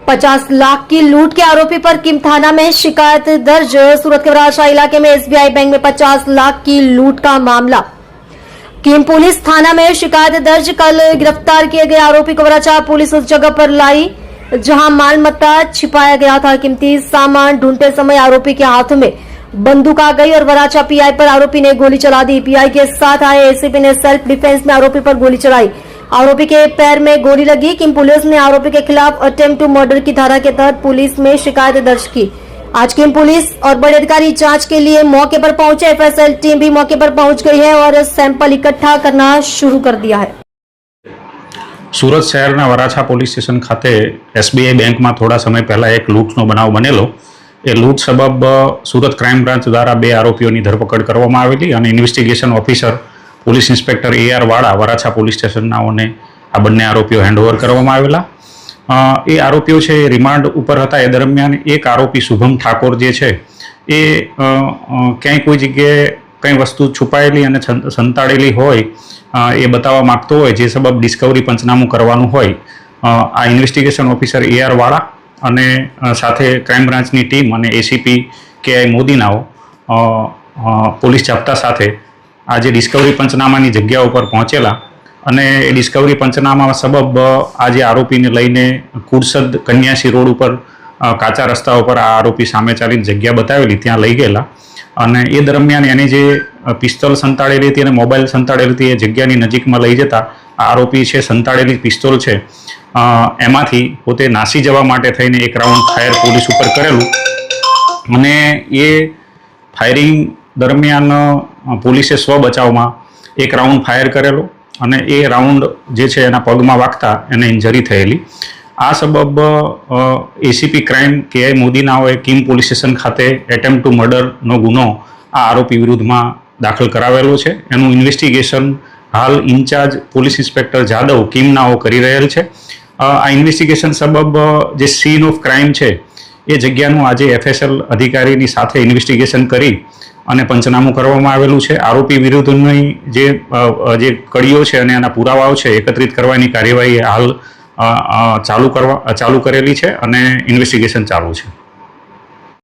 50 लाख की लूट के आरोपी पर किम थाना में शिकायत दर्ज। सूरत के वराछा इलाके में एसबीआई बैंक में 50 लाख की लूट का मामला। किम पुलिस थाना में शिकायत दर्ज। कल गिरफ्तार किए गए आरोपी को वराछा पुलिस उस जगह पर लाई जहां माल मत्ता छिपाया गया था। कीमती सामान ढूंढते समय आरोपी के हाथ में बंदूक आ गई और वराछा पीआई पर आरोपी ने गोली चला दी। पीआई के साथ आए एसीपी ने सेल्फ डिफेंस में आरोपी पर गोली चलाई। आरोपी के पैर में गोली लगी। किम पुलिस ने आरोपी के खिलाफ अटेम्प्ट टू मर्डर की धारा के तहत पुलिस में शिकायत दर्ज की। आज किम पुलिस और बड़े अधिकारी जांच के लिए मौके पर पहुंचे। एफएसएल टीम भी मौके पर पहुंच गई है और सैंपल इकट्ठा करना शुरू कर दिया है। सूरत शहरना वराछा पोलीस स्टेशन खाते एसबीआई बैंक में थोड़ा समय पहला एक लूटनो बनाव बनेलो। ए लूट सबब सूरत क्राइम ब्रांच द्वारा 2 आरोपीओनी धरपकड़ करवामां आवेली अने investigation officer police inspector AR वाड़ा वराछा पोलीस स्टेशननाओने आ बंने आरोपीओ हेन्डओवर करवामां आवेला। ए आरोपीओ छे रिमांड उपर हता। ए दरमियान एक आरोपी शुभम ठाकोर जे छे ए क्यांय कोई जग्याए कई वस्तु छुपायेली अने संताड़ेली होय ए बतावा मागतो होय जे सबब डिस्कवरी पंचनामું करवानुं होय आ इन्वेस्टिगेशन ऑफिसर AR वाड़ा अने साथे क्राइम ब्रांचनी टीम अने एसीपी KI मोदीनाओ पोलीस जाप्ता साथे आज डिस्कवरी पंचनामानी जग्याओ पर पहोंचेला अने डिस्कवरी पंचनामा सबब आज आरोपी ने लईने कुरसद कन्यासी रोड पर काचा रस्ता पर आ आरोपी सामे चालीने जग्या बतावेली त्यां लई गेला अने ए दरमियान एनी जे पिस्तोल संताड़ेली हती अने मोबाइल संताड़ेली हती ए जग्यानी नजीकमां लई जता आरोपी छे संताड़ेली पिस्तोल छे एमांथी पोते नासी जवा माटे थईने एक राउंड फायर पुलिस उपर करेलुं अने ए फायरिंग दरमियान पुलिसे स्व बचावमां एक राउंड फायर करेलो अने ए राउंड जे छे एना पगमां वागता एने इंजरी थयेली। आ सबब एसीपी क्राइम KI मोदीनाओए किम पुलिस स्टेशन खाते एटेम्प्ट टू मर्डरनो गुनो आ आरोपी विरुद्धमां दाखल करावेलो छे। एनुं इन्वेस्टिगेशन हाल इंचार्ज पुलिस इंस्पेक्टर जादव किमनाओ करी रहेल छे। आ इन्वेस्टिगेशन सबब जे सीन ऑफ क्राइम छे ए जग्यानुं आजे एफएसएल अधिकारीनी साथे इन्वेस्टिगेशन करी अने पंचनामું करवामां आवेલું છે। आरोपी विरुद्धनी जे कड़ीओ छे अने एना पुरावाओ छे एकत्रित करवानी कार्यवाही हाल चालू करेली छे अने इन्वेस्टिगेशन चालू छे।